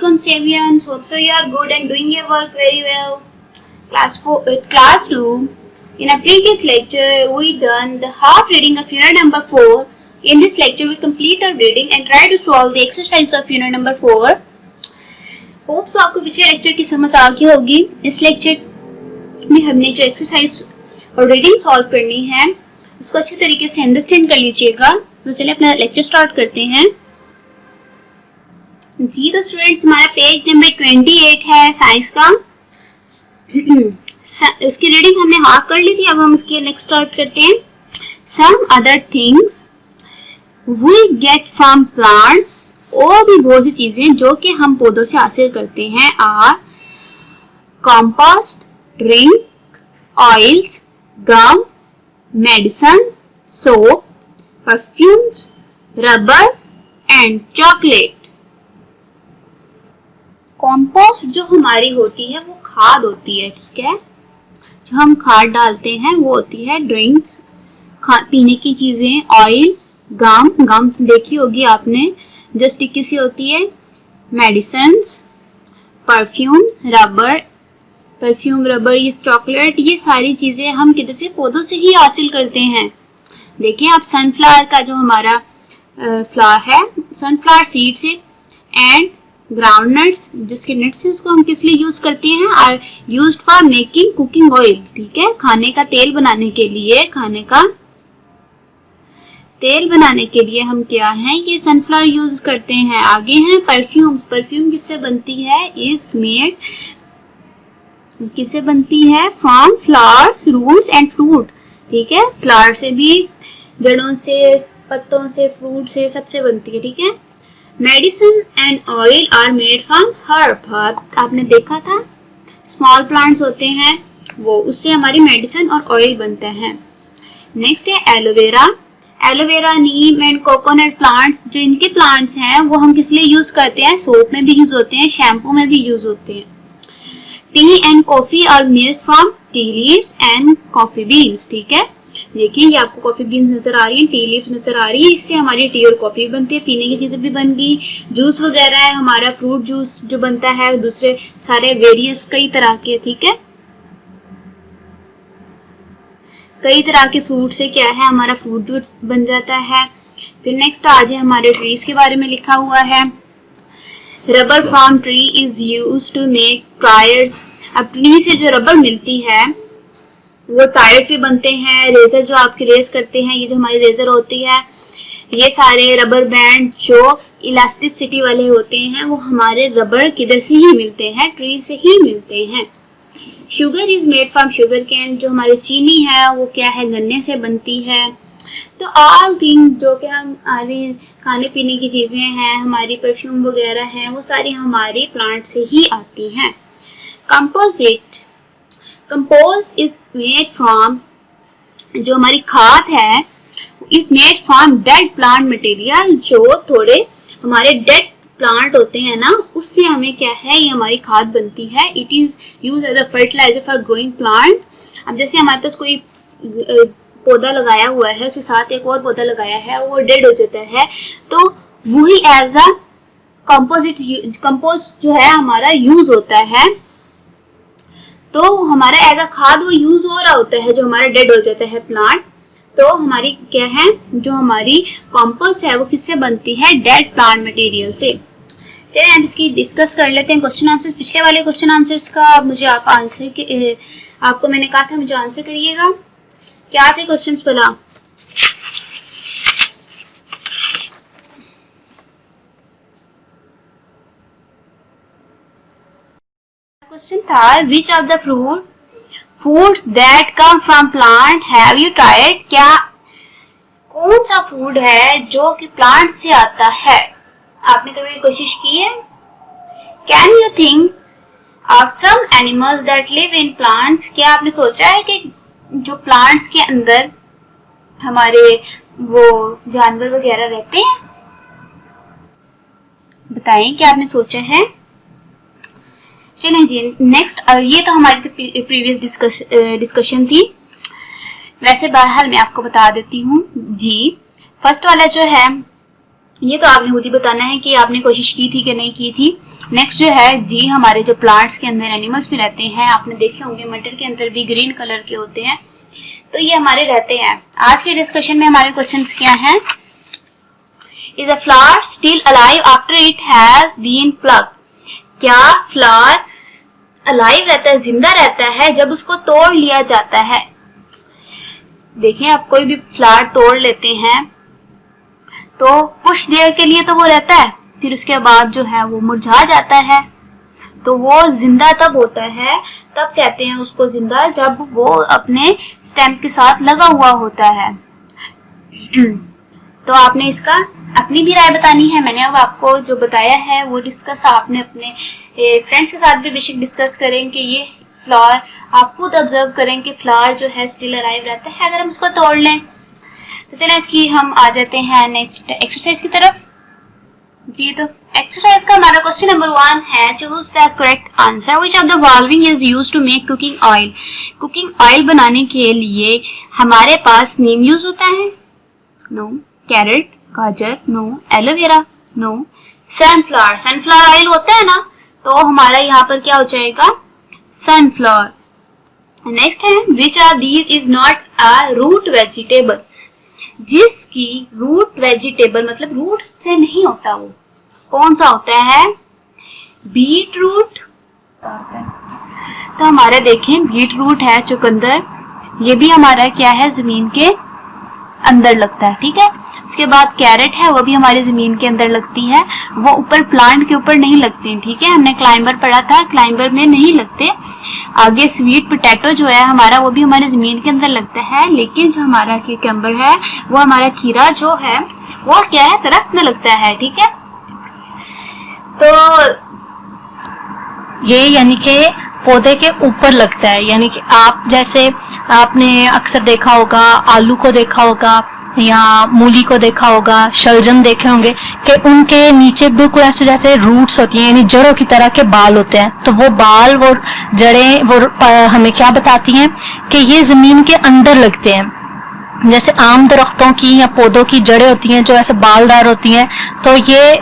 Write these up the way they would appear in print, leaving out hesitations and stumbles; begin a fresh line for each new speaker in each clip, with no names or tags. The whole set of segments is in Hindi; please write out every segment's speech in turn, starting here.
Assalamualaikum Savians. Hope so you are good and doing your work very well. Class 2. In a previous lecture, we done the half reading of unit number 4. In this lecture, we complete our reading and try to solve the exercise of unit number 4. Hope so आपको पिछले लेक्चर की समझ आ गई होगी. इस लेक्चर में हमने जो एक्सरसाइज और रीडिंग सॉल्व करनी है उसको अच्छे तरीके से अंडरस्टैंड कर लीजिएगा. तो चलिए अपना लेक्चर स्टार्ट करते हैं. जी तो स्टूडेंट्स, हमारा पेज नंबर 28 है साइंस का. उसकी रीडिंग हमने हाफ कर ली थी. अब हम इसके नेक्स्ट स्टार्ट करते हैं. Some other things we get from plants. और भी बहुत सी चीजें जो कि हम पौधों से हासिल करते हैं are compost, drink, oils, gum, medicine, soap, perfumes, rubber and chocolate. Compost जो हमारी होती है वो खाद होती है, ठीक है. जो हम खाद डालते हैं वो होती है ड्रिंक्स, पीने की चीजें. ऑयल, गम देखी होगी आपने, जो स्टिकी सी होती है. मेडिसिन, परफ्यूम, रबर, ये चॉकलेट, ये सारी चीजें हम किधर से, पौधों से ही हासिल करते हैं. देखिए आप सनफ्लावर का जो हमारा फ्लावर है, सनफ्लावर सीड से. एंड ग्राउंडनट्स, जिसके नट्स है उसको हम किस लिए यूज करते हैं, are used for making cooking oil, ठीक है. खाने का तेल बनाने के लिए, हम क्या है, ये सनफ्लावर यूज करते हैं. आगे है परफ्यूम किससे बनती है, किससे बनती है, from flowers, roots and fruit, ठीक है. फ्लावर से भी, जड़ों से, पत्तों से, फ्रूट से, सबसे बनती है, ठीक है. Medicine and oil are made from herb. आपने देखा था स्मॉल प्लांट्स होते हैं वो, उससे हमारी मेडिसिन और ऑयल बनते हैं. नेक्स्ट है aloe vera, Neem and coconut plants. जो इनके प्लांट्स हैं वो हम किस लिए यूज करते हैं, सोप में भी यूज होते हैं, शैम्पू में भी यूज होते हैं. Tea and coffee are made from tea leaves and coffee beans, ठीक है. देखिए ये आपको कॉफी बीन्स नजर आ रही है, टी लीव्स नजर आ रही है. इससे हमारी टी और कॉफी बनती है, पीने की चीजें भी बन गई. जूस वगैरह है, हमारा फ्रूट जूस जो बनता है, दूसरे सारे वेरियस कई तरह के, ठीक है. कई तरह के फ्रूट से क्या है, हमारा फ्रूट जूस बन जाता है. फिर नेक्स्ट आज है हमारे ट्रीज के बारे में लिखा हुआ है. Rubber from tree is used to make tyres. अब ट्री से जो रबर मिलती है वो टायर्स भी बनते हैं. रेजर जो आपकी रेस करते हैं, ये जो हमारी रेजर होती है, ये सारे रबर बैंड जो इलास्टिसिटी वाले होते हैं वो हमारे रबर किधर से ही मिलते हैं, ट्री से ही मिलते हैं. Sugar is made from sugar cane. जो हमारी चीनी है वो क्या है, गन्ने से बनती है. तो ऑल थिंग जो कि हमारी खाने पीने की चीजें हैं, हमारी परफ्यूम वगैरह हैं, वो सारी हमारी प्लांट से ही आती हैं. कंपोस्ट इज मेड फ्रॉम, जो हमारी खाद है is made from dead plant material. जो थोड़े हमारे डेड प्लांट होते हैं ना, उससे हमें क्या है, ये हमारी खाद बनती है. It is use as a fertiliser for growing plant. अब जैसे हमारे पास कोई पौधा लगाया हुआ है, उसके साथ एक और पौधा लगाया है, वो डेड हो जाता है, तो वही एज अ कंपोस्ट जो है हमारा यूज होता है. तो हमारा एज अ खाद वो यूज हो रहा होता है, जो हमारा डेड हो जाता है प्लांट. तो हमारी क्या है, जो हमारी कंपोस्ट है वो किससे बनती है, डेड प्लांट मटेरियल से. चलिए अब इसकी डिस्कस कर लेते हैं क्वेश्चन आंसर्स. पिछले वाले क्वेश्चन आंसर्स का मुझे आप आंसर के, आपको मैंने कहा था मुझे आंसर करिएगा. क्या थे क्वेश्चंस भला. क्वेश्चन था which of the foods that come from plant have you tried. क्या कौन सा फूड है जो कि प्लांट से आता है, आपने कभी कोशिश की है. Can you think of some animals that live in plants. क्या आपने सोचा है कि जो प्लांट्स के अंदर हमारे वो जानवर वगैरह रहते हैं, बताएं क्या आपने सोचा है. चलें जी नेक्स्ट. ये तो हमारी प्रीवियस डिस्कशन थी. वैसे बहरहाल मैं आपको बता देती हूँ जी. फर्स्ट वाला जो है ये तो आपने खुद ही बताना है कि आपने कोशिश की थी कि नहीं की थी। नेक्स्ट जो है जी, हमारे जो प्लांट्स के अंदर एनिमल्स भी रहते हैं, आपने देखे होंगे मटर के अंदर भी ग्रीन कलर के होते हैं, तो ये हमारे रहते हैं। आज के डिस्कशन में हमारे क्वेश्चंस क्या हैं? Is a flower still alive after it has been plugged? क्या फ्लावर अलाइव रहता है, जिंदा रहता है जब उसको तोड़ लिया जाता है? देखें, आप कोई भी फ्लावर तोड़ लेते हैं तो कुछ देर के लिए तो वो रहता है, फिर उसके बाद जो है वो मुरझा जाता है, तो वो जिंदा तब होता है, तब कहते हैं उसको जिंदा जब वो अपने स्टेम के साथ लगा हुआ होता है। तो आपने इसका अपनी भी राय बतानी है। मैंने अब आपको जो बताया है वो डिस्कस आपने अपने फ्रेंड्स के साथ भी बेशक डिस्कस करें कि ये फ्लावर आप खुद ऑब्जर्व करें कि फ्लावर जो है स्टिल अलाइव रहता है अगर हम उसको तोड़ लें। तो चलें इसकी हम आ जाते हैं नेक्स्ट एक्सरसाइज की तरफ। जी, तो एक्सरसाइज का हमारा क्वेश्चन नंबर 1 है, choose the correct answer. Which of the following is used to make cooking oil? Cooking oil बनाने के लिए हमारे पास नीम यूज होता है? नो। कैरेट, गाजर? No. Aloe vera? No. Sunflower, sunflower oil होता है ना, तो हमारा यहाँ पर क्या हो जाएगा? सनफ्लावर। नेक्स्ट है, which of these is not a root vegetable? जिसकी रूट वेजिटेबल मतलब रूट से नहीं होता, वो कौन सा होता है? Beetroot. तो हमारे देखें, बीट रूट है, चुकंदर, ये भी हमारा क्या है? जमीन के अंदर लगता है, ठीक है। उसके बाद कैरेट है, वो भी हमारी जमीन के अंदर लगती है, वो ऊपर प्लांट के ऊपर नहीं लगती, ठीक है। हमने क्लाइंबर पढ़ा था, क्लाइंबर में नहीं लगते। आगे स्वीट पोटैटो जो है हमारा, वो भी हमारी जमीन के अंदर लगता है, लेकिन जो हमारा क्यूकम्बर है, वो हमारा खीरा जो है वो क्या है? दरख्त में लगता है, ठीक है। तो
ये यानी कि पौधे के ऊपर लगता है, यानी कि आप जैसे आपने अक्सर देखा होगा, आलू को देखा होगा या मूली को देखा होगा, शलजम देखे होंगे कि उनके नीचे बिल्कुल ऐसे जैसे रूट्स होती हैं, यानी जड़ों की तरह के बाल होते हैं। तो वो बाल, वो जड़ें, वो हमें क्या बताती हैं कि ये जमीन के अंदर लगते हैं। जैसे आम दरख्तों की या पौधों की जड़ें होती हैं जो ऐसे बालदार होती हैं, तो ये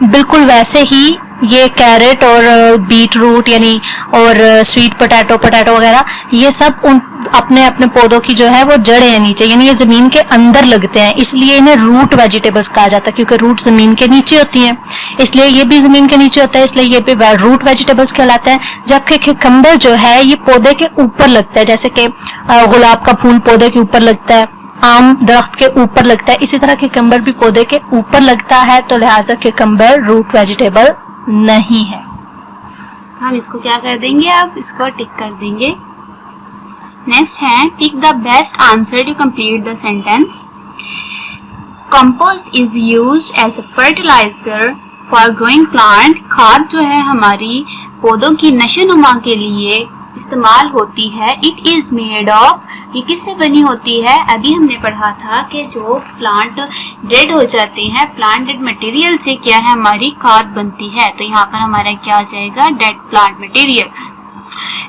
बिल्कुल वैसे ही ये कैरेट और बीट रूट यानी और स्वीट पोटैटो वगैरह, ये सब उन अपने अपने पौधों की जो है वो जड़ें हैं नीचे, यानी ये जमीन के अंदर लगते हैं, इसलिए इन्हें रूट वेजिटेबल्स कहा जाता है, क्योंकि रूट जमीन के नीचे होती हैं, इसलिए ये भी जमीन के नीचे होता है, इसलिए ये भी रूट वेजिटेबल्स कहलाता है। जबकि क्यूकम्बर जो है ये पौधे के ऊपर लगता है, जैसे कि गुलाब का फूल पौधे के ऊपर लगता है, आम दरख्त के ऊपर लगता है, इसी तरह क्यूकम्बर भी पौधे के ऊपर लगता है, तो लिहाजा क्यूकम्बर रूट वेजिटेबल नहीं है।
हम इसको क्या कर देंगे? अब इसको टिक कर देंगे। नेक्स्ट है, tick the best answer to complete the sentence. Compost is used as a fertiliser for growing plant. खाद जो है हमारी पौधों की नशोनुमा के लिए इस्तेमाल होती है। इट इज मेड ऑफ, ये किससे बनी होती है? अभी हमने पढ़ा था कि जो प्लांट डेड हो जाते हैं, प्लांट डेड मटेरियल से क्या है? हमारी खाद बनती है। तो यहाँ पर हमारा क्या आ जाएगा? Dead plant material.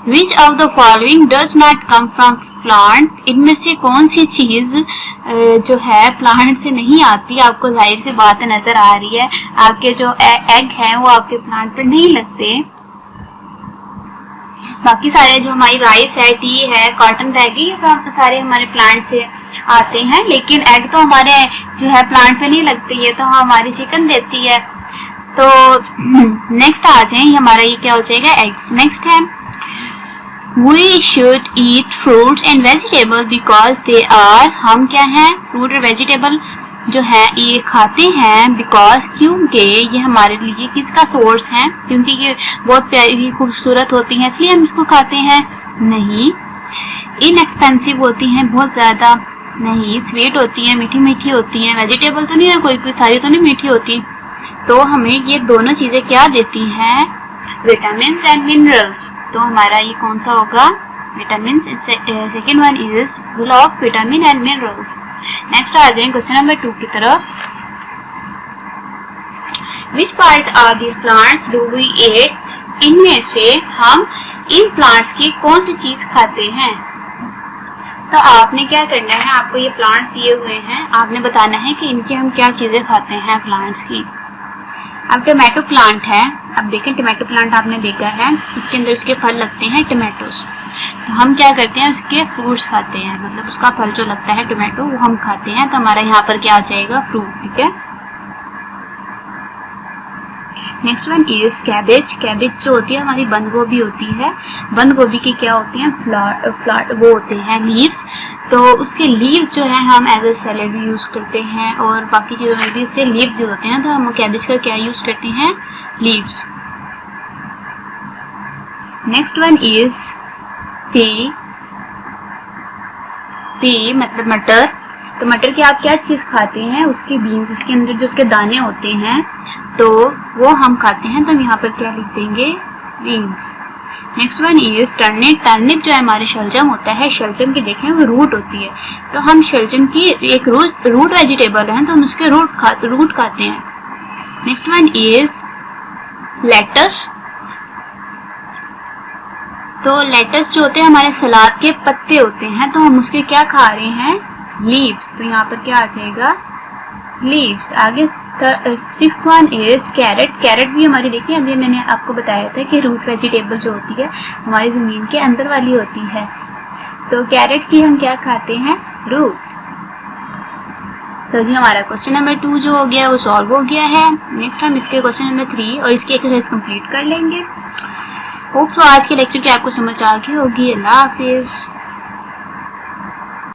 Which of the following does not come from plant? इनमें से कौन सी चीज जो है प्लांट से नहीं आती? आपको जाहिर सी बात नजर आ रही है, आपके जो एग हैं वो आपके प्लांट पर नहीं लगते। बाकी सारे जो हमारी राइस है, टी है, कॉटन बैग, ये सब सारे हमारे प्लांट से आते हैं, लेकिन एग तो हमारे जो है प्लांट पे नहीं लगते, ये तो हमारी चिकन देती है। तो नेक्स्ट आ जाए, हमारा ये क्या हो जाएगा? एग्स। नेक्स्ट है, We should eat fruits and vegetables because they are, हम क्या हैं? फ्रूट और वेजिटेबल जो है ये खाते हैं, बिकॉज क्योंकि ये हमारे लिए किसका सोर्स है? क्योंकि ये बहुत प्यारी खूबसूरत होती हैं इसलिए हम इसको खाते हैं? नहीं। इनएक्सपेंसिव होती हैं बहुत ज़्यादा? नहीं। स्वीट होती हैं, मीठी मीठी होती हैं। वेजिटेबल तो नहीं है, कोई सारी तो नहीं मीठी होती। तो हमें ये दोनों चीज़ें क्या देती हैं? Vitamin and minerals. तो हमारा ये कौन सा होगा? Vitamin. Second one is full of vitamin and minerals. Next आ जाएंगे क्वेश्चन नंबर 2 की तरफ। Which part of this plants do we eat? इनमें से हम इन प्लांट्स की कौन सी चीज खाते हैं? तो आपने क्या करना है, आपको ये प्लांट्स दिए हुए हैं, आपने बताना है कि इनकी हम क्या चीज़ें खाते हैं प्लांट्स की। अब टमाटो प्लांट है, अब देखें टमाटो प्लांट आपने देखा है, उसके अंदर उसके फल लगते हैं टमाटोस। तो हम क्या करते हैं, उसके फ्रूट्स खाते हैं, मतलब उसका फल जो लगता है टमाटो वो हम खाते हैं। तो हमारा यहाँ पर क्या आ जाएगा, फ्रूट, ठीक है। Next one is cabbage. Cabbage जो होती है हमारी बंद गोभी होती है। बंद गोभी की क्या होती हैं, फ्लावर वो होते हैं लीव्स। तो उसके लीव्स जो है हम एज ए सैलेड भी यूज़ करते हैं और बाकी चीज़ों में भी उसके लीव्स यूज होते हैं। तो हम कैबेज का क्या यूज़ करते हैं, leaves. Next one is P. P मतलब मटर। तो मटर की आप क्या चीज़ खाते हैं, उसके बीन्स, उसके अंदर जो उसके दाने होते हैं तो वो हम खाते हैं। तो हम यहाँ पर क्या लिख देंगे, beans. Next one is turnip. Turnip जो है हमारे शलजम होता है, शलजम की देखें वो रूट होती है। तो हम शलजम की एक रूट वेजिटेबल है, तो हम उसके रूट खाते हैं। Next one is lettuce. तो लेटस जो होते हैं हमारे सलाद के पत्ते होते हैं, तो हम उसके क्या खा रहे हैं, लीव्स। तो यहाँ पर क्या आ जाएगा, लीव्स। आगे sixth one is carrot. Carrot भी हमारी देखिए, अभी मैंने आपको बताया था कि रूट वेजिटेबल जो होती है हमारी ज़मीन के अंदर वाली होती है। तो कैरेट की हम क्या खाते हैं, रूट। तो जी हमारा क्वेश्चन नंबर 2 जो हो गया वो सॉल्व हो गया है। नेक्स्ट हम इसके क्वेश्चन नंबर 3 और इसकी एक्सरसाइज कंप्लीट कर लेंगे। होप तो आज के लेक्चर की आपको समझ आ गई होगी। अल्लाह हाफिज़।